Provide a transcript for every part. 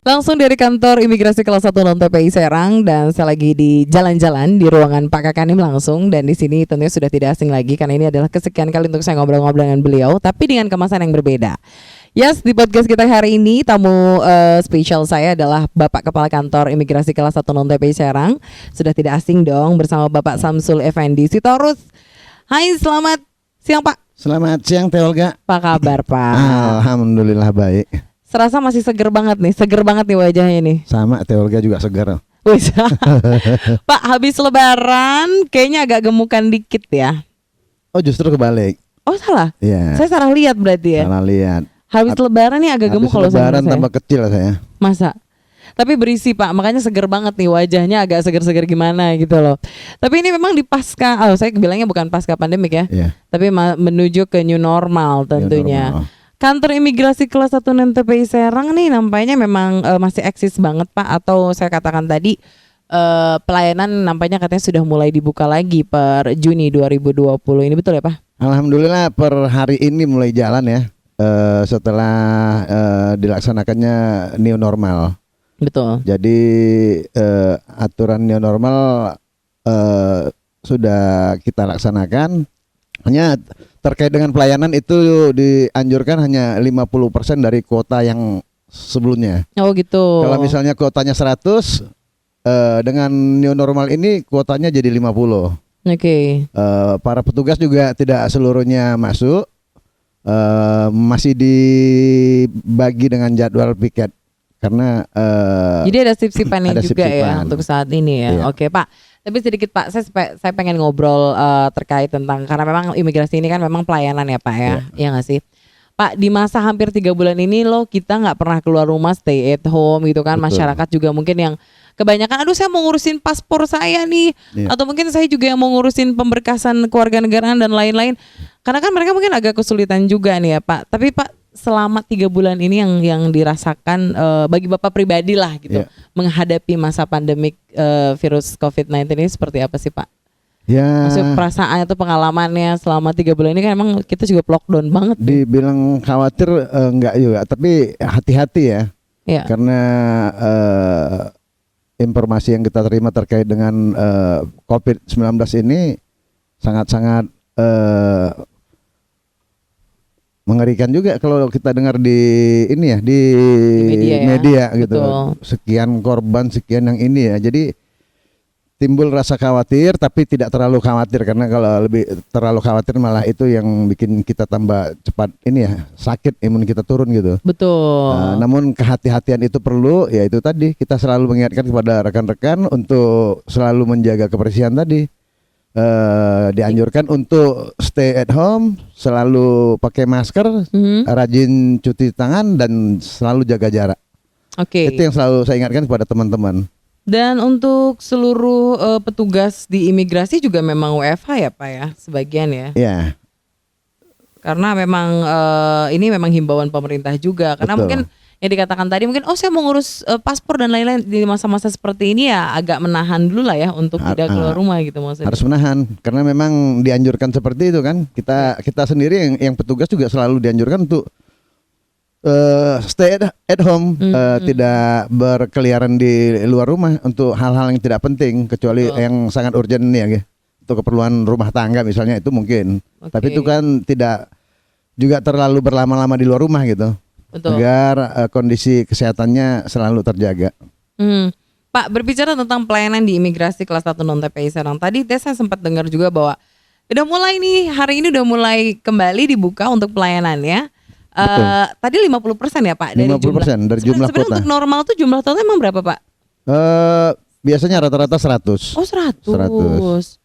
Langsung dari kantor imigrasi kelas 1 non TPI Serang, dan saya lagi di jalan-jalan di ruangan Pak Kakanim langsung, dan di sini tentunya sudah tidak asing lagi karena ini adalah kesekian kali untuk saya ngobrol-ngobrol dengan beliau tapi dengan kemasan yang berbeda. Yes, di podcast kita hari ini tamu spesial saya adalah Bapak Kepala Kantor Imigrasi kelas 1 non TPI Serang. Sudah tidak asing dong bersama Bapak Samsul Effendi Sitorus. Hai, selamat siang Pak. Selamat siang Teh Olga. Apa kabar Pak? Alhamdulillah baik. Serasa masih seger banget nih wajahnya nih. Sama Teh Olga juga segar. Wih, Pak, habis lebaran kayaknya agak gemukan dikit ya. Oh, justru kebalik. Oh, salah? Iya. Saya salah lihat berarti ya. Salah lihat. Habis lebaran nih agak gemuk kalau lebaran saya. tambah kecil saya. Masa? Tapi berisi Pak, makanya seger banget nih wajahnya, agak seger-seger gimana gitu loh. Tapi ini memang di pasca, saya bilangnya bukan pasca pandemik ya. Iya. Tapi menuju ke new normal tentunya. New normal. Kantor imigrasi kelas 1 non TPI Serang nih nampaknya memang masih eksis banget Pak, atau saya katakan tadi pelayanan nampaknya katanya sudah mulai dibuka lagi per Juni 2020. Ini betul ya Pak? Alhamdulillah per hari ini mulai jalan ya. Setelah dilaksanakannya new normal. Betul. Jadi aturan new normal sudah kita laksanakan. Hanya terkait dengan pelayanan itu dianjurkan hanya 50% dari kuota yang sebelumnya. Oh gitu. Kalau misalnya kuotanya 100, dengan new normal ini kuotanya jadi 50. Oke. Para petugas juga tidak seluruhnya masuk, masih dibagi dengan jadwal piket. Karena jadi ada sip-sipannya ada juga sip-sipan ya untuk saat ini ya. Iya. Oke Pak. Tapi sedikit Pak, saya pengen ngobrol terkait tentang, karena memang imigrasi ini kan memang pelayanan ya Pak ya. Iya nggak sih? Pak, di masa hampir 3 bulan ini loh kita nggak pernah keluar rumah, stay at home gitu kan. Betul. Masyarakat juga mungkin yang kebanyakan, aduh saya mau ngurusin paspor saya nih, Iya. atau mungkin saya juga yang mau ngurusin pemberkasan kewarganegaraan dan lain-lain. Karena kan mereka mungkin agak kesulitan juga nih ya Pak. Tapi Pak, selama 3 bulan ini yang dirasakan bagi Bapak pribadi lah gitu, Iya. menghadapi masa pandemik virus COVID-19 ini seperti apa sih Pak? ya Maksud perasaan atau pengalamannya selama 3 bulan ini kan emang kita juga lockdown banget nih. dibilang khawatir enggak juga, tapi hati-hati ya. Iya. Karena informasi yang kita terima terkait dengan COVID-19 ini sangat-sangat mengerikan juga kalau kita dengar di ini ya, di media ya. gitu. Betul. Sekian korban, sekian yang ini ya. Jadi timbul rasa khawatir, tapi tidak terlalu khawatir, karena kalau lebih terlalu khawatir malah itu yang bikin kita tambah cepat ini ya, sakit, imun kita turun gitu. Betul. Namun kehati-hatian itu perlu, ya itu tadi kita selalu mengingatkan kepada rekan-rekan untuk selalu menjaga kebersihan tadi. Dianjurkan untuk stay at home, selalu pakai masker, rajin cuci tangan, dan selalu jaga jarak. Oke. Itu yang selalu saya ingatkan kepada teman-teman. Dan untuk seluruh petugas di imigrasi juga memang WFH ya Pak ya, sebagian ya. Ya, Karena memang ini memang himbauan pemerintah juga. Karena betul. mungkin yang dikatakan tadi mungkin saya mau ngurus paspor dan lain-lain di masa-masa seperti ini ya, agak menahan dulu lah ya untuk tidak keluar rumah gitu maksudnya. Harus menahan, karena memang dianjurkan seperti itu kan. Kita sendiri yang petugas juga selalu dianjurkan untuk stay at home, tidak berkeliaran di luar rumah untuk hal-hal yang tidak penting, kecuali yang sangat urgent nih ya, untuk keperluan rumah tangga misalnya, itu mungkin. Tapi itu kan tidak juga terlalu berlama-lama di luar rumah gitu. Betul. Agar kondisi kesehatannya selalu terjaga. Pak, berbicara tentang pelayanan di imigrasi kelas 1 non TPI Serang, tadi saya sempat dengar juga bahwa udah mulai nih, hari ini udah mulai kembali dibuka untuk pelayanannya. Tadi 50% ya Pak dari 50% dari jumlah sebenarnya kuota. untuk normal tuh jumlah total emang berapa Pak? Biasanya rata-rata 100. Oh 100.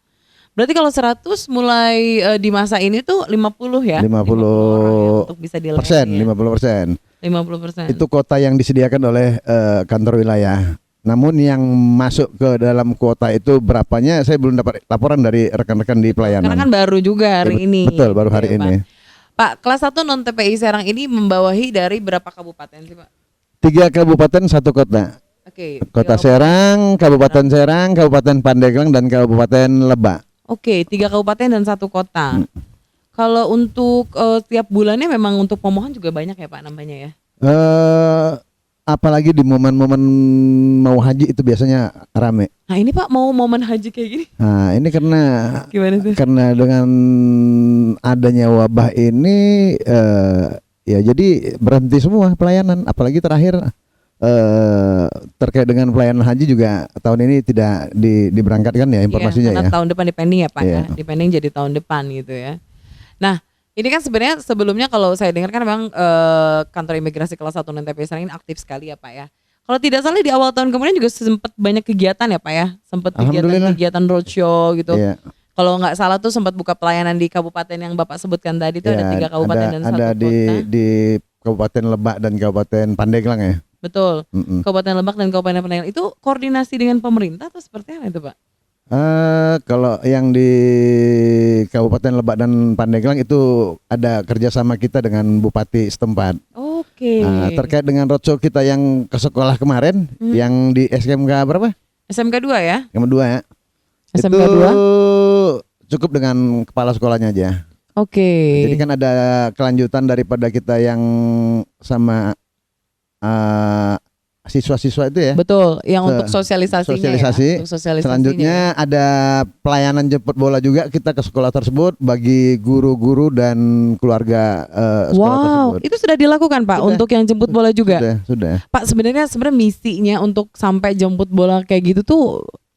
Berarti kalau 100 mulai di masa ini tuh 50 ya? 50 orang ya untuk bisa dilayani. 50%. 50%. Itu kuota yang disediakan oleh kantor wilayah. Namun yang masuk ke dalam kuota itu berapanya saya belum dapat laporan dari rekan-rekan di pelayanan. Karena kan baru juga hari ini. Betul, baru hari Ya, ini. Pak, kelas 1 non TPI Serang ini membawahi dari berapa kabupaten sih Pak? 3 kabupaten 1 kota. Oke. Kota Serang, Kabupaten Serang, Kabupaten Pandeglang, dan Kabupaten Lebak. Oke, 3 kabupaten dan 1 kota. Kalau untuk tiap bulannya memang untuk pemohon juga banyak ya Pak nambahnya ya? apalagi di momen-momen mau haji itu biasanya rame. Nah ini Pak mau momen haji kayak gini Nah ini gimana tuh? karena dengan adanya wabah ini ya jadi berhenti semua pelayanan, apalagi terakhir terkait dengan pelayanan haji juga tahun ini tidak diberangkatkan ya informasinya Karena ya. tahun depan dipending ya Pak Iya. ya, dipending jadi tahun depan gitu ya. Nah ini kan sebenarnya sebelumnya kalau saya dengar kan memang kantor imigrasi kelas 1 NTP Serang ini aktif sekali ya Pak ya. Kalau tidak salah di awal tahun kemarin juga sempat banyak kegiatan ya Pak ya, sempat Alhamdulillah. kegiatan roadshow gitu. Iya. Kalau nggak salah tuh sempat buka pelayanan di kabupaten yang Bapak sebutkan tadi itu ada 3 kabupaten dan ada 1 kota. di Kabupaten Lebak dan Kabupaten Pandeglang ya. Betul. Mm-mm. Kabupaten Lebak dan Kabupaten Pandeglang itu koordinasi dengan pemerintah atau seperti apa itu Pak? Kalau yang di Kabupaten Lebak dan Pandeglang itu ada kerjasama kita dengan Bupati setempat. Oke. Terkait dengan roadshow kita yang ke sekolah kemarin, yang di SMK berapa? SMK 2 ya? Yang kedua ya. SMK itu 2? cukup dengan kepala sekolahnya aja. Oke. Jadi kan ada kelanjutan daripada kita yang sama siswa-siswa itu ya. Betul, yang untuk sosialisasinya Sosialisasi. ya. Untuk sosialisasinya. Selanjutnya ada pelayanan jemput bola juga kita ke sekolah tersebut bagi guru-guru dan keluarga sekolah tersebut. Itu sudah dilakukan Pak Sudah. untuk yang jemput bola juga. Sudah. Pak sebenarnya misinya untuk sampai jemput bola kayak gitu tuh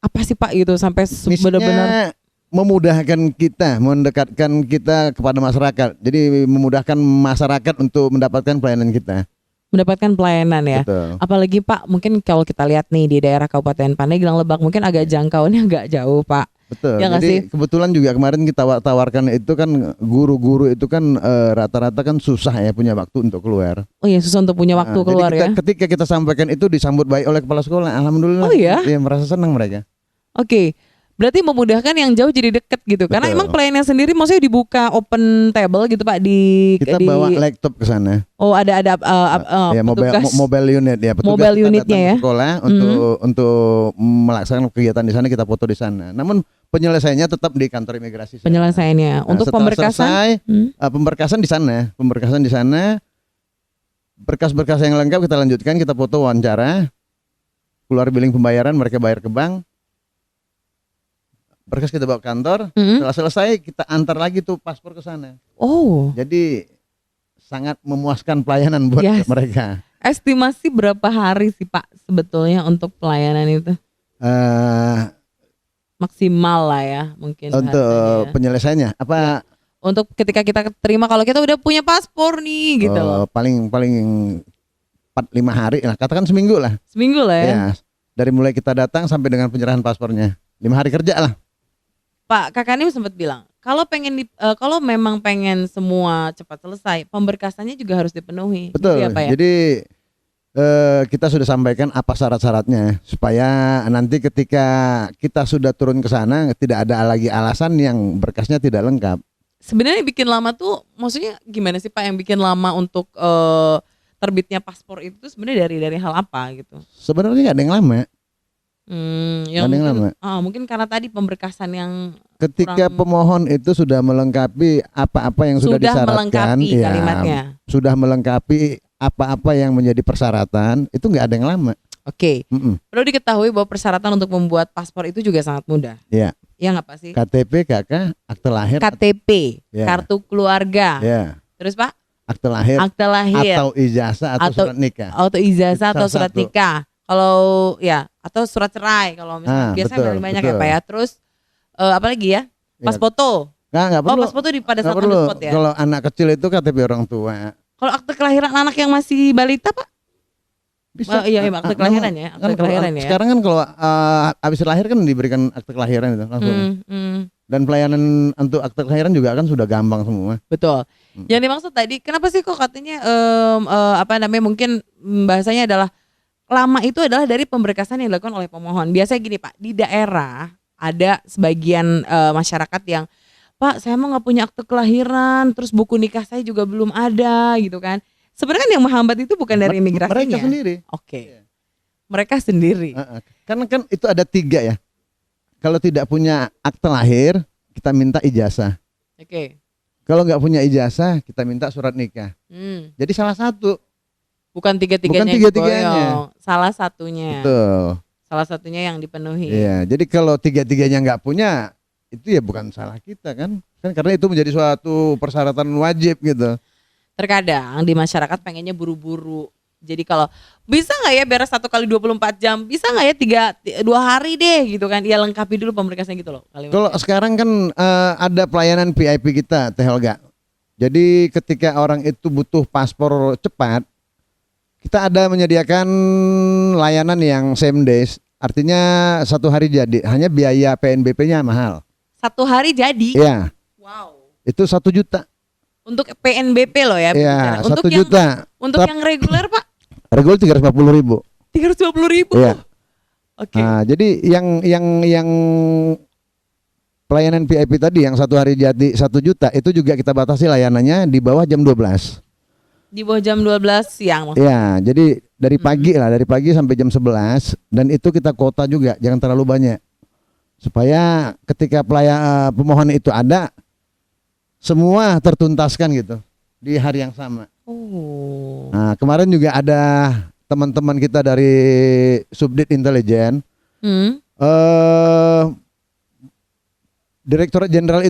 apa sih Pak gitu sampai benar-benar Misinya memudahkan kita, mendekatkan kita kepada masyarakat. Jadi memudahkan masyarakat untuk mendapatkan pelayanan kita. mendapatkan pelayanan ya. Betul. Apalagi Pak mungkin kalau kita lihat nih di daerah Kabupaten Pandeglang Lebak mungkin agak jangkauannya agak jauh Pak. Betul. Ya nggak Jadi sih? kebetulan juga kemarin kita tawarkan itu kan guru-guru itu kan rata-rata kan susah ya punya waktu untuk keluar. Oh iya susah untuk punya waktu Nah, keluar jadi ya. ketika kita sampaikan itu disambut baik oleh kepala sekolah. Alhamdulillah. Oh iya? Iya, merasa senang mereka. Oke. Berarti memudahkan yang jauh jadi deket gitu. Karena Betul. emang pelayanan sendiri maksudnya dibuka open table gitu Pak di Kita bawa laptop ke sana. Oh ada Ya, petugas. mobile unit ya. Petugas Mobile kita unitnya datang ya. ke sekolah untuk melaksanakan kegiatan di sana, kita foto di sana. Namun penyelesaiannya tetap di kantor imigrasi. Penyelesaiannya. Untuk setelah pemberkasan selesai, Hmm. pemberkasan di sana. Pemberkasan di sana. Berkas-berkas yang lengkap kita lanjutkan, kita foto wawancara. Keluar billing pembayaran, mereka bayar ke bank. Berkas kita bawa ke kantor. Mm-mm. Setelah selesai kita antar lagi tuh paspor ke sana. Oh, Jadi sangat memuaskan pelayanan buat Yes. mereka. estimasi berapa hari sih Pak sebetulnya untuk pelayanan itu? Eh Maksimal lah ya mungkin untuk harganya ya. penyelesaiannya apa Untuk ketika kita terima kalau kita udah punya paspor nih gitu loh. paling 4-5 hari lah, katakan seminggu lah. Seminggu lah ya. Ya, dari mulai kita datang sampai dengan penyerahan paspornya. 5 hari kerja lah. Pak Kakanim sempat bilang kalau kalau memang pengen semua cepat selesai, pemberkasannya juga harus dipenuhi. Betul. Gitu ya, Pak ya? Jadi kita sudah sampaikan apa syarat-syaratnya supaya nanti ketika kita sudah turun ke sana tidak ada lagi alasan yang berkasnya tidak lengkap. Sebenarnya bikin lama tuh maksudnya gimana sih Pak yang bikin lama untuk terbitnya paspor itu tuh sebenarnya dari hal apa gitu? Sebenarnya nggak ada yang lama. Yang Ada yang mungkin, lama. mungkin karena tadi pemberkasan yang Ketika kurang- pemohon itu sudah melengkapi apa-apa yang sudah disyaratkan, melengkapi ya, kalimatnya. sudah melengkapi apa-apa yang menjadi persyaratan, itu nggak ada yang lama. Oke. Mm-mm. Perlu diketahui bahwa persyaratan untuk membuat paspor itu juga sangat mudah. Ya, Ya nggak Pak sih? KTP, KK, akte lahir, KTP, Ya. kartu keluarga. ya, Terus Pak, akte lahir, akte lahir, atau ijazah atau Atau- surat nikah. atau ijazah Itu atau salah surat satu. nikah. Kalau ya atau surat cerai kalau misalnya biasanya betul, paling banyak ya betul. Pak ya. Terus apa lagi ya? Pas Ya. foto. Nggak Oh perlu. pas foto pada Nggak saat on perlu. the spot ya. Kalau anak kecil itu KTP orang tua. Kalau akte kelahiran anak yang masih balita Pak? Bisa. Oh, iya, akte kelahiran ya, akte kelahiran ya. Sekarang kan kalau habis lahir kan diberikan akte kelahiran itu langsung. Dan pelayanan untuk akte kelahiran juga kan sudah gampang semua. Betul. Yang dimaksud tadi, kenapa sih kok katanya mungkin bahasanya adalah lama itu adalah dari pemberkasan yang dilakukan oleh pemohon. Biasanya gini Pak, di daerah ada sebagian masyarakat yang Pak saya mau nggak punya akte kelahiran, terus buku nikah saya juga belum ada gitu kan. Sebenarnya kan yang menghambat itu bukan dari imigrasinya. Mereka sendiri. Oke. Mereka sendiri. Karena kan itu ada 3 ya. Kalau tidak punya akte lahir, kita minta ijazah. Oke. Kalau nggak punya ijazah, kita minta surat nikah. Hmm. Jadi salah satu. Bukan tiga-tiganya Bukan yang tiga-tiganya. diboyong, salah satunya. Betul. Salah satunya yang dipenuhi. Iya, jadi kalau tiga-tiganya nggak punya, itu ya bukan salah kita kan? Kan karena itu menjadi suatu persyaratan wajib gitu. Terkadang di masyarakat pengennya buru-buru. Jadi kalau bisa nggak ya beres 1 kali 24 jam, bisa nggak ya 2 hari deh gitu kan? Ya lengkapi dulu pemberkasnya gitu loh. Kalau sekarang kan ada pelayanan VIP kita, Teh Olga. Jadi ketika orang itu butuh paspor cepat, kita ada menyediakan layanan yang same days, artinya 1 hari jadi. Hanya biaya PNBP-nya mahal. 1 hari jadi. Iya, Wow. itu 1 juta. Untuk PNBP loh ya. Iya, Untuk 1 juta. Untuk yang reguler Pak Regul 350.000. 320.000. Iya. Oke. Nah, jadi yang pelayanan VIP tadi yang 1 hari jadi 1 juta itu juga kita batasi layanannya di bawah jam 12. Di bawah jam 12 siang maksudnya. Ya, jadi dari pagi lah, dari pagi sampai jam 11 dan itu kita kuota juga, jangan terlalu banyak. Supaya ketika pemohon itu ada semua tertuntaskan gitu di hari yang sama. Oh. Nah, kemarin juga ada teman-teman kita dari Subdit Intelijen. Direktorat Jenderal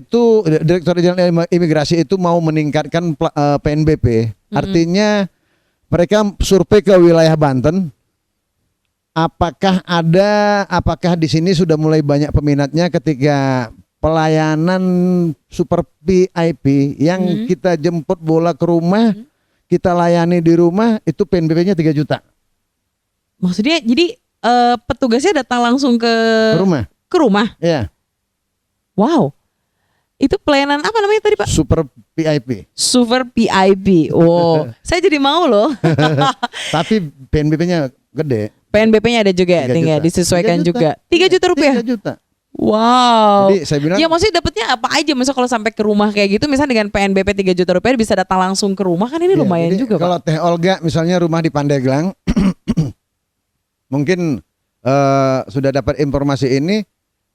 Imigrasi itu mau meningkatkan PNBP. Artinya mereka survei ke wilayah Banten. Apakah di sini sudah mulai banyak peminatnya ketika pelayanan super VIP yang kita jemput bola ke rumah, kita layani di rumah, itu PNBP-nya 3 juta. Maksudnya jadi petugasnya datang langsung ke Rumah. Ke rumah. Iya. Wow. Itu pelayanan apa namanya tadi Pak? Super VIP. Super VIP. Oh, saya jadi mau loh. Tapi PNBP-nya gede. PNBP-nya ada juga 3 tinggal juta. disesuaikan 3 juta. juga. 3 juta rupiah. 3 juta. Wow. Jadi saya bilang, Ya maksudnya dapatnya apa aja? Misal kalau sampai ke rumah kayak gitu, misalnya dengan PNBP 3 juta rupiah bisa datang langsung ke rumah, kan ini iya, lumayan jadi juga Pak. kalau Teh Olga misalnya rumah di Pandeglang, mungkin sudah dapat informasi ini,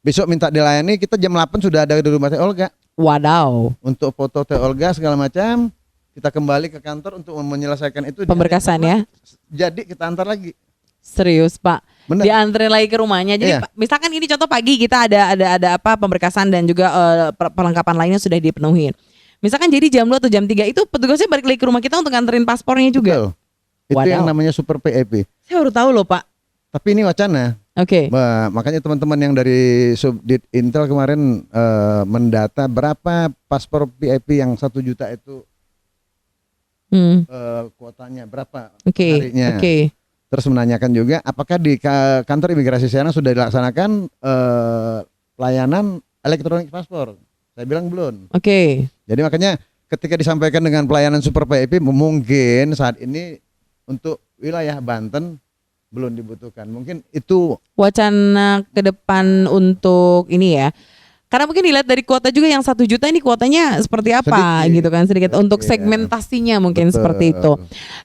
besok minta dilayani, kita jam 8 sudah ada di rumah Teh Olga. Wadaw. Untuk foto Teh Olga segala macam, kita kembali ke kantor untuk menyelesaikan itu. Pemberkasan ya. Jadi kita antar lagi. Serius Pak. Bener. Dianterin lagi ke rumahnya. Jadi Iya. misalkan ini contoh pagi kita ada apa pemberkasan dan juga perlengkapan lainnya sudah dipenuhi. Misalkan jadi jam 2 atau jam 3 itu petugasnya balik lagi ke rumah kita untuk nganterin paspornya juga. Betul. Itu Wadaw. yang namanya super VIP. Saya baru tahu loh Pak. Tapi ini wacana. Oke. Makanya teman-teman yang dari Subdit Intel kemarin mendata berapa paspor VIP yang 1 juta itu kuotanya berapa harinya. Oke. Terus menanyakan juga apakah di kantor imigrasi Serang sudah dilaksanakan pelayanan elektronik paspor. Saya bilang belum. Oke. Jadi makanya ketika disampaikan dengan pelayanan super VIP mungkin saat ini untuk wilayah Banten belum dibutuhkan. Mungkin itu Wacana ke depan untuk ini ya. Karena mungkin dilihat dari kuota juga yang 1 juta ini kuotanya seperti apa Sedikit. gitu kan, sedikit untuk Iya. segmentasinya mungkin Betul. seperti itu.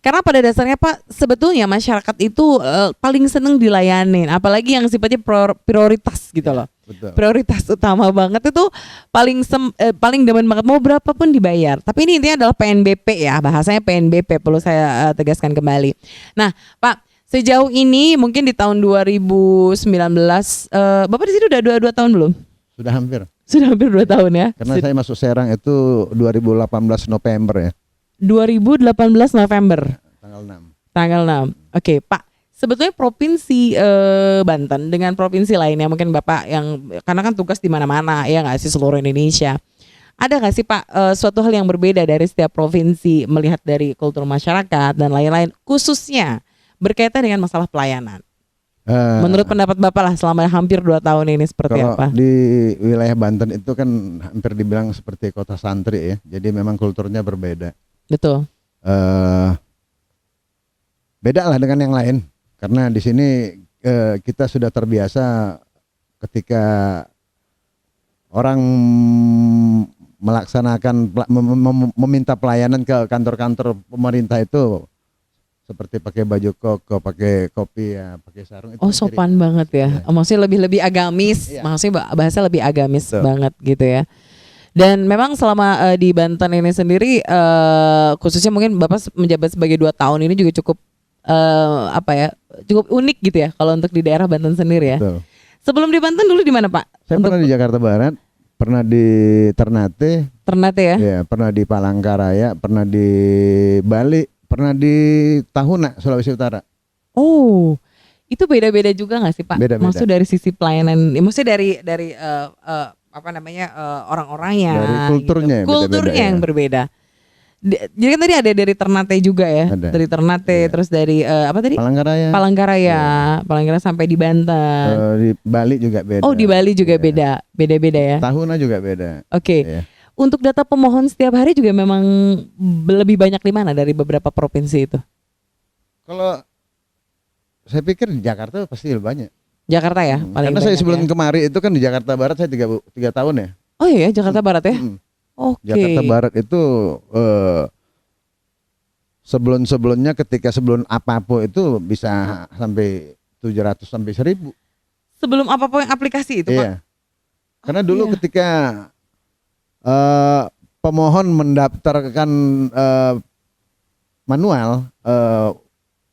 Karena pada dasarnya Pak, sebetulnya masyarakat itu paling seneng dilayanin, apalagi yang sifatnya prioritas gitu loh. betul. Prioritas utama banget itu paling demen banget mau berapa pun dibayar. Tapi ini intinya adalah PNBP ya, bahasanya PNBP perlu saya tegaskan kembali. Nah, Pak, sejauh ini mungkin di tahun 2019 Bapak di sini udah 2 tahun belum? Sudah hampir. Sudah hampir 2 tahun ya. Karena saya masuk Serang itu 2018 November ya. 2018 November. Tanggal 6. Tanggal 6. Oke, Pak. Sebetulnya provinsi Banten dengan provinsi lainnya mungkin Bapak yang karena kan tugas di mana-mana ya nggak sih seluruh Indonesia. Ada nggak sih Pak suatu hal yang berbeda dari setiap provinsi melihat dari kultur masyarakat dan lain-lain khususnya berkaitan dengan masalah pelayanan? Menurut pendapat Bapak lah selama hampir 2 tahun ini seperti Kalau apa? di wilayah Banten itu kan hampir dibilang seperti kota santri ya. Jadi memang kulturnya berbeda. Betul. Beda lah dengan yang lain. Karena di sini kita sudah terbiasa ketika orang melaksanakan meminta pelayanan ke kantor-kantor pemerintah itu seperti pakai baju koko, pakai kopi ya, pakai sarung itu. Oh sopan banget ya. Iya. Maksudnya lebih agamis, Iya. maksudnya bahasa lebih agamis Betul. banget gitu ya. Dan memang selama di Banten ini sendiri khususnya mungkin Bapak menjabat sebagai 2 tahun ini juga cukup apa ya, cukup unik gitu ya kalau untuk di daerah Banten sendiri ya. Betul. Sebelum di Banten dulu di mana Pak? Saya pernah di Jakarta Barat, pernah di Ternate ya. ya, pernah di Palangkaraya, pernah di Bali, pernah di Tahuna, Sulawesi Utara. Oh, itu beda-beda juga nggak sih Pak? Beda-beda. Maksud dari sisi pelayanan, maksudnya dari apa namanya orang-orangnya, Dari kulturnya gitu. Kulturnya beda-beda, yang ya. berbeda. Jadi kan tadi ada dari Ternate juga ya, Ada. dari Ternate, Iya. terus dari apa tadi? Palangkaraya. Palangkaraya, Palangkaraya sampai di Banten. Di Bali juga beda. Oh di Bali juga Iya. beda-beda ya. Tahuna juga beda. Oke. Iya. Untuk data pemohon setiap hari juga memang lebih banyak di mana dari beberapa provinsi itu? Kalau saya pikir di Jakarta pasti lebih banyak. Jakarta ya, paling Karena saya banyak sebelum ya. kemari itu kan di Jakarta Barat saya 3 tahun ya. Oh iya, Jakarta Barat ya. Mm. Oke. Jakarta Barat itu sebelum-sebelumnya ketika sebelum Apapo itu bisa sampai 700 sampai 1000. Sebelum apapun aplikasi itu Pak. Iya. Karena dulu iya. ketika pemohon mendaftarkan manual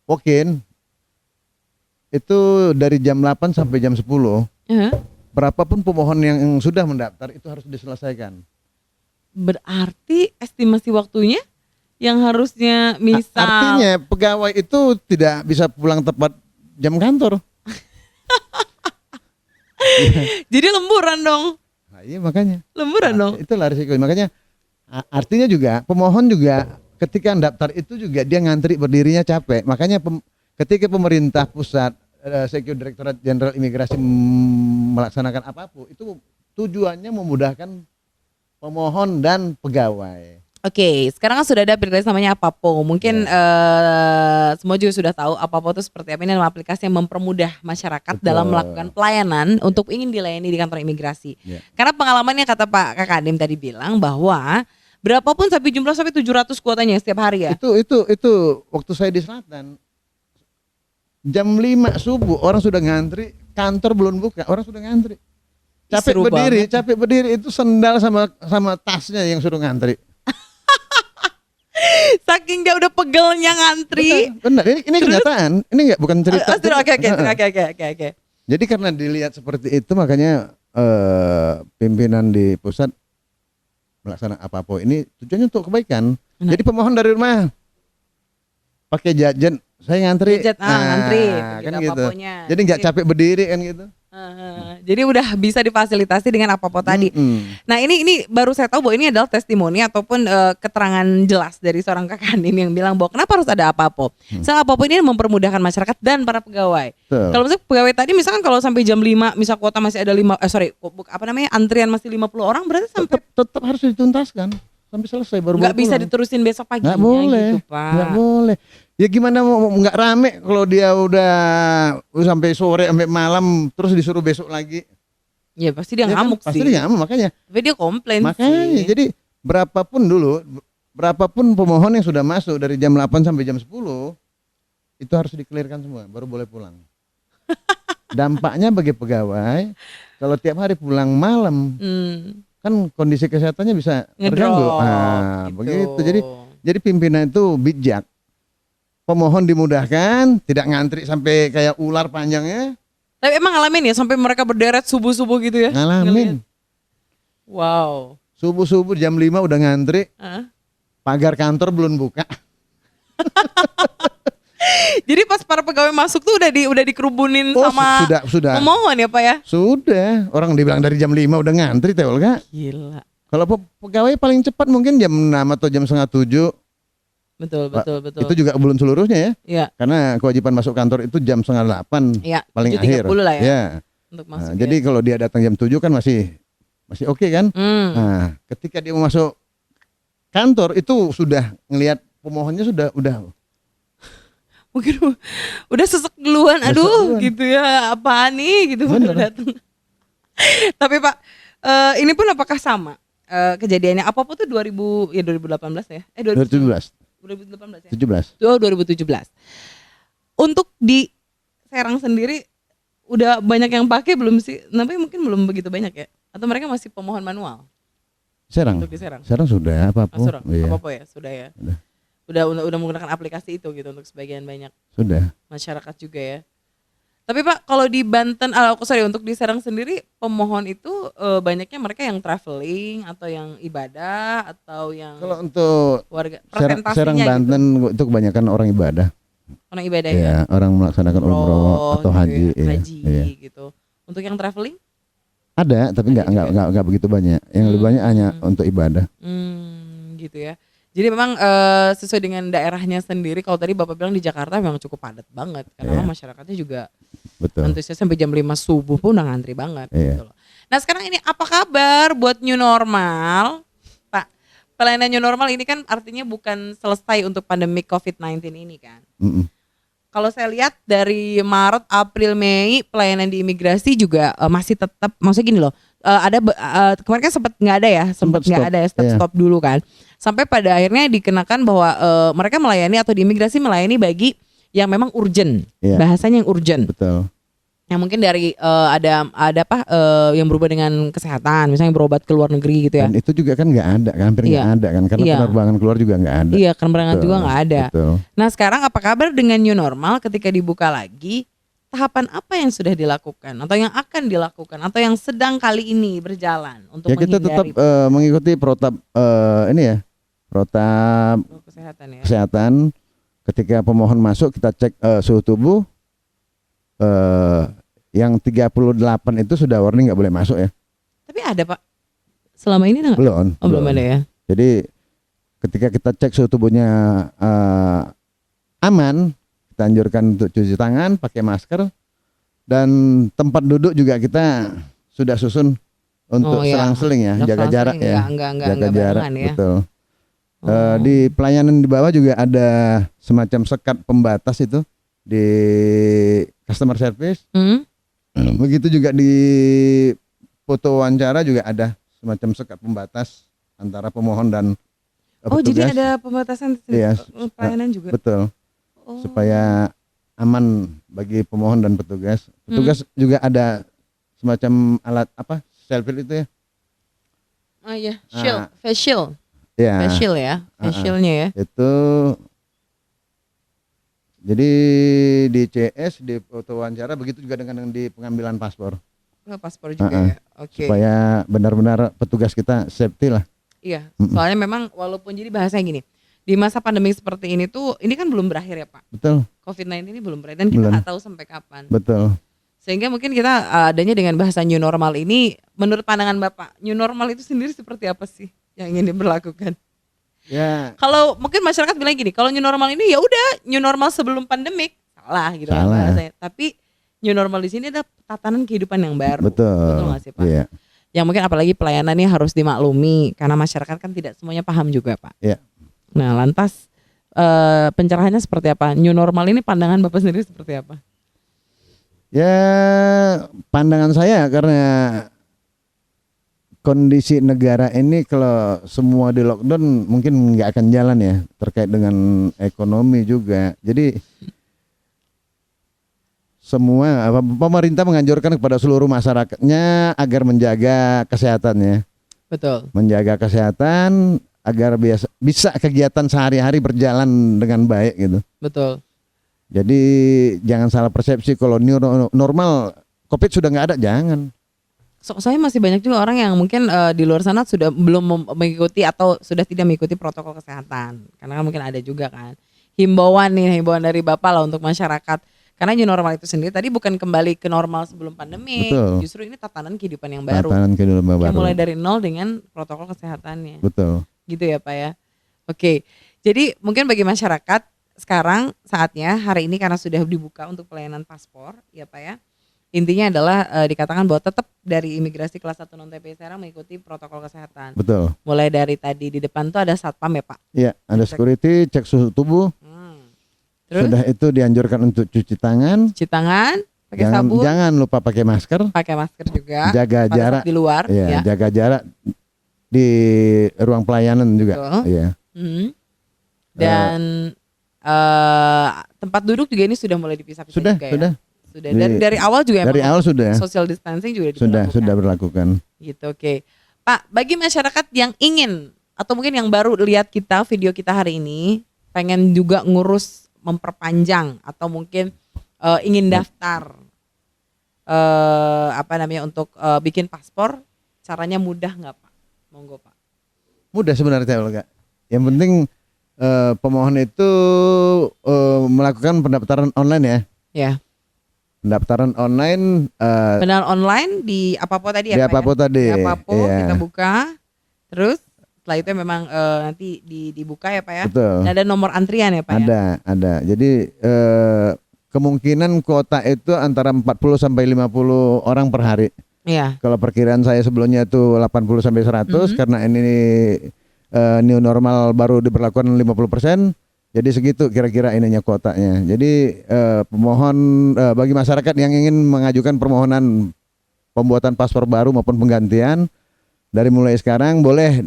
walk-in itu dari jam 8 sampai jam 10. Heeh. Berapapun pemohon yang sudah mendaftar itu harus diselesaikan. Berarti estimasi waktunya yang harusnya misal Artinya pegawai itu tidak bisa pulang tepat jam kantor. jadi lemburan dong. Nah, iya makanya. Lemburan dong. Itulah risiko. Makanya artinya juga pemohon juga ketika daftar itu juga dia ngantri berdirinya capek. Makanya ketika pemerintah pusat Security Direktorat Jenderal Imigrasi melaksanakan apapun itu tujuannya memudahkan pemohon dan pegawai. Oke, sekarang kan sudah ada aplikasi namanya Apapo. Mungkin semua juga sudah tahu Apapo itu seperti apa. Ini adalah aplikasi yang mempermudah masyarakat Betul. dalam melakukan pelayanan untuk ingin dilayani di kantor imigrasi. Ya. Karena pengalamannya kata Pak Kakadim tadi bilang bahwa berapapun sampai jumlah sampai 700 kuotanya setiap hari ya. Itu waktu saya di selatan jam 5 subuh orang sudah ngantri, kantor belum buka, orang sudah ngantri. Seru Capek berdiri itu sendal sama tasnya yang suruh ngantri. Saking dia udah pegelnya ngantri. Benar, ini kenyataan. Ini enggak bukan cerita. Oke. Jadi karena dilihat seperti itu makanya pimpinan di pusat melaksanakan apa-apa ini tujuannya untuk kebaikan. Benar. Jadi pemohon dari rumah pakai jajan, saya ngantri. Ngantri. Kan gitu. Apaponya. Jadi nggak capek berdiri kan gitu. Jadi udah bisa difasilitasi dengan Apapo tadi. Nah ini baru saya tahu bahwa ini adalah testimoni ataupun keterangan jelas dari seorang Kakadim yang bilang bahwa kenapa harus ada Apapo. Soal Apapo ini mempermudahkan masyarakat dan para pegawai. Betul. Kalau misalnya pegawai tadi misalkan kalau sampai jam 5 misal kuota masih ada antrian masih 50 orang berarti sampai Tetap harus dituntaskan sampai selesai baru nggak bisa pulang. diterusin besok paginya Nggak boleh, gitu Pak. nggak boleh. Ya gimana mau nggak rame kalau dia udah sampai sore sampai malam terus disuruh besok lagi. Ya pasti dia Ya kan? ngamuk Pasti sih. dia ngamuk makanya. Tapi dia komplain Makanya sih. jadi berapapun pemohon yang sudah masuk dari jam 8 sampai jam 10 itu harus dikelirkan semua baru boleh pulang. Dampaknya bagi pegawai kalau tiap hari pulang malam kan kondisi kesehatannya bisa terganggu. Ngedrop, gitu. Begitu. Jadi pimpinan itu bijak. Pemohon dimudahkan, tidak ngantri sampai kayak ular panjangnya. Tapi emang ngalamin ya sampai mereka berderet subuh-subuh gitu ya? Ngalamin. Wow. Subuh-subuh jam 5 udah ngantri, Hah? pagar kantor belum buka. Jadi pas para pegawai masuk tuh udah dikerubunin Oh, sama sudah. pemohon ya Pak ya? Sudah. Orang dibilang dari jam 5 udah ngantri, teh Olga. Gila. Kalau pegawai paling cepat mungkin jam 6 atau jam setengah 7. Betul. Itu juga belum seluruhnya ya. Iya. Karena kewajiban masuk kantor itu jam setengah 8 Iya. paling 7.30 akhir. lah ya. Ya. Untuk Nah, masuk. jadi kalau dia datang jam 7 kan masih oke kan? Nah, ketika dia mau masuk kantor itu sudah ngelihat pemohonnya udah Mungkin udah sesek duluan, Sesek aduh duluan. gitu ya, apaan nih gitu baru Bener. datang. Tapi Pak, ini pun apakah sama kejadiannya? Apa tuh 2018 ya? 2017. 2018 ya? 17. Oh 2017. Untuk di Serang sendiri udah banyak yang pakai belum sih? Tapi mungkin belum begitu banyak ya? Atau mereka masih pemohon manual Serang. untuk di Serang? Serang sudah apa-apa. Serang, Iya. apa ya? Sudah ya. Udah. Udah menggunakan aplikasi itu gitu untuk sebagian banyak Sudah. masyarakat juga ya. Tapi Pak, kalau di Banten, untuk di Serang sendiri pemohon itu banyaknya mereka yang traveling atau yang ibadah atau yang Kalau untuk warga Serang presentasinya gitu. Banten itu kebanyakan orang ibadah. Orang ibadah Ya, ya. orang melaksanakan umroh atau gitu haji. ya, haji Iya. gitu. Untuk yang traveling? Ada, tapi Ada juga. nggak begitu banyak. Yang lebih banyak hanya untuk ibadah. Gitu ya. Jadi memang sesuai dengan daerahnya sendiri. Kalau tadi Bapak bilang di Jakarta memang cukup padat banget karena Iya. memang masyarakatnya juga Betul. antusias sampai jam 5 subuh pun udah ngantri banget Iya. gitu loh. Nah, sekarang ini apa kabar buat new normal? Pak, pelayanan new normal ini kan artinya bukan selesai untuk pandemi COVID-19 ini kan. Mm-mm. Kalau saya lihat dari Maret, April, Mei pelayanan di imigrasi juga masih tetap, maksudnya gini loh, kemarin kan sempat nggak ada ya, sempat nggak Stop. ada ya, Iya. stop dulu kan, sampai pada akhirnya dikenakan bahwa mereka melayani atau di imigrasi melayani bagi yang memang urgent, Iya. bahasanya yang urgent, Betul. yang mungkin dari ada apa yang berubah dengan kesehatan, misalnya berobat ke luar negeri gitu ya. Dan itu juga kan nggak ada, kan hampir nggak Iya. ada kan, karena Iya. penerbangan keluar juga nggak ada. Iya, kan berangkat Betul. juga nggak ada. Betul. Nah, sekarang apa kabar dengan new normal ketika dibuka lagi? Tahapan apa yang sudah dilakukan atau yang akan dilakukan atau yang sedang kali ini berjalan untuk Ya kita tetap menghindari mengikuti protap protap protokol kesehatan ya. kesehatan. Ketika pemohon masuk kita cek suhu tubuh. Yang 38 itu sudah warning nggak boleh masuk ya. Tapi ada Pak, selama ini nggak? Belum. Oh, belum ada ya. Jadi ketika kita cek suhu tubuhnya aman, kita anjurkan untuk cuci tangan, pakai masker, dan tempat duduk juga kita sudah susun untuk Oh, iya. selang-seling ya, Udah jaga jarak selang-seling, ya, nggak jaga jarak, barengan ya. betul. Oh. Di pelayanan di bawah juga ada semacam sekat pembatas itu di customer service. Hmm? Begitu juga di foto wawancara juga ada semacam sekat pembatas antara pemohon dan Oh, petugas. jadi ada pembatasan Iya, pelayanan juga. Betul, Oh. supaya aman bagi pemohon dan petugas. Petugas juga ada semacam alat apa? Selfie itu ya. Oh iya, shield, Ah. face shield. Ya, Face shield ya, face shieldnya ya. itu jadi di CS, di foto wawancara, begitu juga dengan di pengambilan paspor. Oh, paspor juga ya. Oke. Supaya benar-benar petugas kita safety lah. Iya, soalnya memang walaupun jadi bahasanya gini, di masa pandemi seperti ini tuh, ini kan belum berakhir ya Pak. Betul, COVID-19 ini belum berakhir dan kita Belum. nggak tahu sampai kapan. betul. Sehingga mungkin kita adanya dengan bahasa new normal ini, menurut pandangan Bapak, new normal itu sendiri seperti apa sih yang ingin diberlakukan? Ya, Kalau mungkin masyarakat bilang gini, kalau new normal ini ya udah new normal sebelum pandemik, salah gitu kan Salah. bahasanya. Tapi new normal di sini adalah tatanan kehidupan yang baru. betul. nggak sih Pak? Iya, Yang mungkin apalagi pelayanannya harus dimaklumi karena masyarakat kan tidak semuanya paham juga Pak. Iya. Nah, lantas pencerahannya seperti apa? New normal ini pandangan Bapak sendiri seperti apa? ya pandangan saya karena kondisi negara ini kalau semua di lockdown mungkin nggak akan jalan ya, terkait dengan ekonomi juga. Jadi semua pemerintah menganjurkan kepada seluruh masyarakatnya agar menjaga kesehatannya, Betul. menjaga kesehatan agar bisa kegiatan sehari-hari berjalan dengan baik gitu. Betul. Jadi jangan salah persepsi kalau new normal COVID sudah nggak ada, jangan. Soalnya masih banyak juga orang yang mungkin di luar sana sudah belum mengikuti atau sudah tidak mengikuti protokol kesehatan. Karena kan mungkin ada juga kan himbauan dari Bapak lah untuk masyarakat. Karena new normal itu sendiri tadi bukan kembali ke normal sebelum pandemi, Betul. justru ini tatanan kehidupan yang baru. Tatanan kehidupan Yang baru. mulai dari nol dengan protokol kesehatannya. Betul. Gitu ya Pak ya. Oke. Jadi mungkin bagi masyarakat sekarang saatnya hari ini karena sudah dibuka untuk pelayanan paspor ya Pak ya. Intinya adalah dikatakan bahwa tetap dari imigrasi kelas 1 non TPI Serang mengikuti protokol kesehatan. Betul. Mulai dari tadi di depan tuh ada satpam ya Pak. Iya, ada security, cek suhu tubuh. Terus Sudah itu dianjurkan untuk cuci tangan. cuci tangan, pakai sabun, Jangan lupa pakai masker. pakai masker juga. Jaga pada jarak. saat di luar Iya, ya. jaga jarak di ruang pelayanan juga. Betul. Iya. Mhm. Dan tempat duduk juga ini sudah mulai dipisah-pisah Sudah, juga sudah. ya. Sudah dari awal juga Dari emang awal sudah. social distancing juga diberlakukan. Sudah berlakukan. Gitu, oke. Pak, bagi masyarakat yang ingin atau mungkin yang baru lihat video kita hari ini, pengen juga ngurus memperpanjang atau mungkin ingin daftar untuk bikin paspor, caranya mudah nggak Pak? Monggo Pak. Mudah sebenarnya Olga. Yang penting pemohon itu melakukan pendaftaran online ya. Ya. Pendaftaran online Pendaftaran online di Apapo tadi ya di Pak Apapo ya? tadi. Di Apapo Iya. kita buka. Terus setelah itu memang nanti dibuka ya Pak ya. Betul. Dan ada nomor antrian ya Pak ya. Ada. Jadi kemungkinan kuota itu antara 40 sampai 50 orang per hari. Iya. Kalau perkiraan saya sebelumnya itu 80 sampai 100 karena ini new normal baru diberlakukan 50%. Jadi segitu kira-kira ininya kuotanya. Jadi pemohon bagi masyarakat yang ingin mengajukan permohonan pembuatan paspor baru maupun penggantian dari mulai sekarang boleh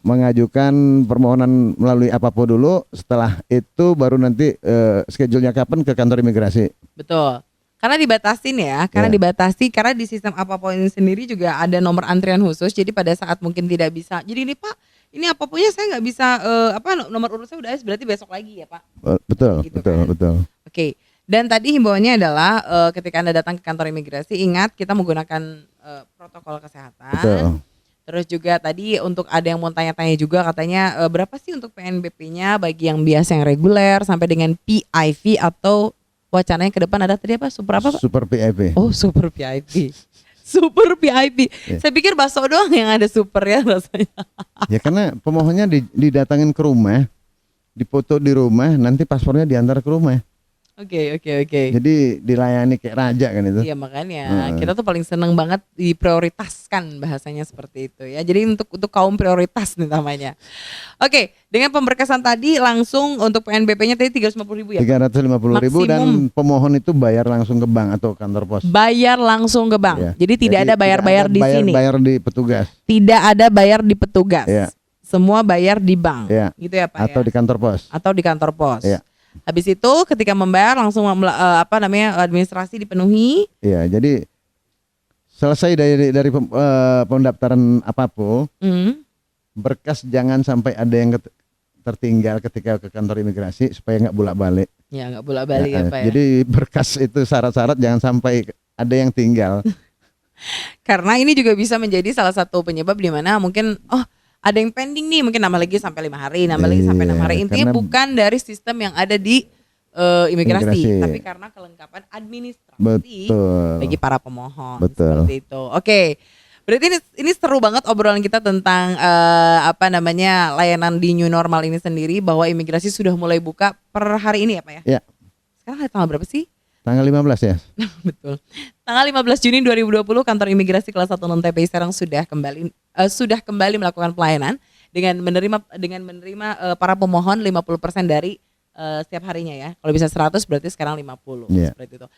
mengajukan permohonan melalui Apapo dulu. Setelah itu baru nanti schedule-nya kapan ke kantor imigrasi. Betul. Karena dibatasin ya, karena di sistem Apapo ini sendiri juga ada nomor antrian khusus. Jadi pada saat mungkin tidak bisa. Jadi ini Pak, ini Apaponya saya nggak bisa nomor urut saya udah habis, berarti besok lagi ya Pak. Betul, Gitu betul, kan? betul. Oke. Dan tadi himbauannya adalah ketika Anda datang ke kantor imigrasi, ingat kita menggunakan protokol kesehatan. Betul. Terus juga tadi untuk ada yang mau tanya-tanya juga katanya berapa sih untuk PNBP-nya bagi yang biasa yang reguler sampai dengan PIV atau wacananya ke depan ada tadi apa? Super apa Pak? Super PIP. Oh super VIP. Super VIP. Ya. Saya pikir bakso doang yang ada super ya rasanya. Ya karena pemohonnya didatangin ke rumah, dipoto di rumah, nanti paspornya diantar ke rumah. Oke. Jadi dilayani kayak raja kan itu. Iya makanya kita tuh paling seneng banget diprioritaskan bahasanya seperti itu ya. Jadi untuk kaum prioritas nih namanya. Oke, dengan pemberkasan tadi langsung untuk PNBP-nya tadi 350.000 ya. 350.000 dan pemohon itu bayar langsung ke bank atau kantor pos. Bayar langsung ke bank. Ya. Jadi tidak ada bayar-bayar di sini. Bayar di petugas. Tidak ada bayar di petugas. Ya. Semua bayar di bank. Ya. Gitu ya Pak Atau ya. di kantor pos. Atau di kantor pos. Ya. Habis itu ketika membayar langsung administrasi dipenuhi. Iya, jadi selesai dari pendaftaran Apapo, berkas jangan sampai ada yang tertinggal ketika ke kantor imigrasi supaya nggak bolak-balik. Ya nggak bolak-balik ya Pak ya. Jadi berkas itu syarat-syarat jangan sampai ada yang tinggal. Karena ini juga bisa menjadi salah satu penyebab di mana mungkin ada yang pending nih, mungkin nambah lagi sampai 5 hari, nambah lagi sampai 6 hari. Intinya bukan dari sistem yang ada di imigrasi, tapi karena kelengkapan administrasi bagi para pemohon. Betul. Seperti itu. Oke. Berarti ini seru banget obrolan kita tentang layanan di new normal ini sendiri, bahwa imigrasi sudah mulai buka per hari ini ya Pak ya? Ya. Sekarang hari tanggal berapa sih? Tanggal 15 ya. Betul. Tanggal 15 Juni 2020 kantor imigrasi kelas 1 non TPI Serang sudah kembali melakukan pelayanan dengan menerima para pemohon 50% dari setiap harinya ya. Kalau bisa 100 berarti sekarang 50 seperti itu.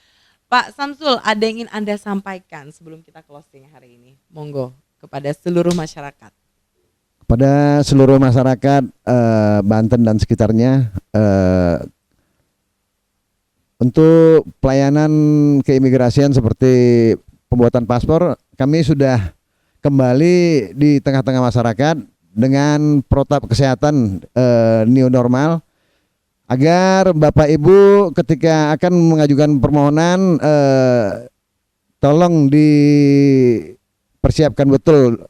Pak Samsul, ada yang ingin Anda sampaikan sebelum kita closing hari ini? Monggo kepada seluruh masyarakat. Kepada seluruh masyarakat Banten dan sekitarnya, untuk pelayanan keimigrasian seperti pembuatan paspor, kami sudah kembali di tengah-tengah masyarakat dengan protap kesehatan new normal, agar Bapak Ibu ketika akan mengajukan permohonan tolong dipersiapkan betul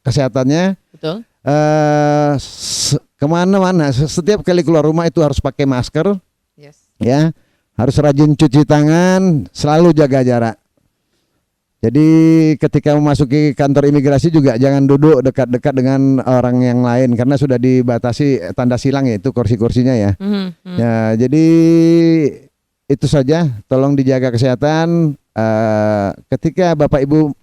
kesehatannya. Betul. Kemana-mana, setiap kali keluar rumah itu harus pakai masker. Yes. Ya, harus rajin cuci tangan, selalu jaga jarak. Jadi ketika memasuki kantor imigrasi juga jangan duduk dekat-dekat dengan orang yang lain karena sudah dibatasi tanda silang yaitu kursi-kursinya ya. Ya, jadi itu saja. Tolong dijaga kesehatan. Ketika Bapak Ibu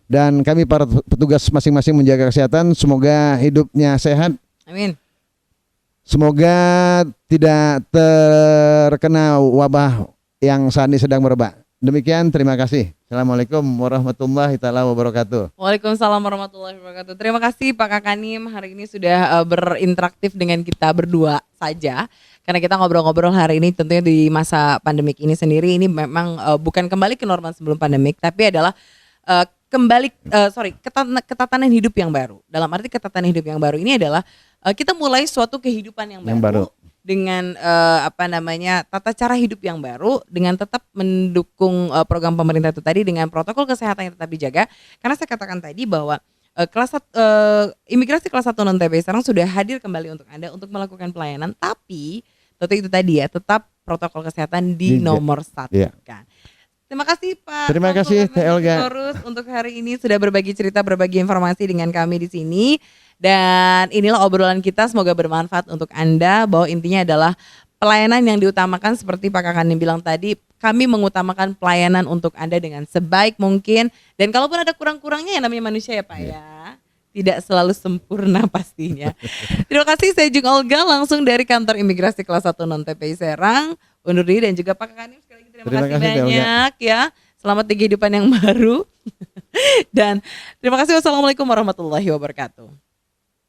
dan kami para petugas masing-masing menjaga kesehatan, semoga hidupnya sehat. Amin. Semoga tidak terkena wabah yang saat ini sedang merebak. Demikian, terima kasih. Assalamualaikum warahmatullahi wabarakatuh. Waalaikumsalam warahmatullahi wabarakatuh. Terima kasih Pak Kakanim hari ini sudah berinteraktif dengan kita berdua saja. Karena kita ngobrol-ngobrol hari ini tentunya di masa pandemik ini sendiri. Ini memang bukan kembali ke normal sebelum pandemik, tapi adalah ketatanan hidup yang baru. Dalam arti ketatanan hidup yang baru ini adalah kita mulai suatu kehidupan yang baru dengan tata cara hidup yang baru, dengan tetap mendukung program pemerintah itu tadi, dengan protokol kesehatan yang tetap dijaga. Karena saya katakan tadi bahwa imigrasi kelas 1 non TPI sekarang sudah hadir kembali untuk Anda untuk melakukan pelayanan, tapi tentu itu tadi ya, tetap protokol kesehatan di nomor satu kan. Terima kasih Pak. Terima kasih Teh Elga untuk hari ini sudah berbagi cerita, berbagi informasi dengan kami di sini. Dan inilah obrolan kita, semoga bermanfaat untuk Anda, bahwa intinya adalah pelayanan yang diutamakan seperti Pak Kakanim bilang tadi, kami mengutamakan pelayanan untuk Anda dengan sebaik mungkin. Dan kalaupun ada kurang-kurangnya ya namanya manusia ya Pak ya. Tidak selalu sempurna pastinya. Terima kasih, saya Jung Olga langsung dari kantor imigrasi kelas 1 non TPI Serang. Undur diri, dan juga Pak Kakanim sekali lagi terima kasih banyak ya. Selamat di kehidupan yang baru. Dan terima kasih. Wassalamualaikum warahmatullahi wabarakatuh.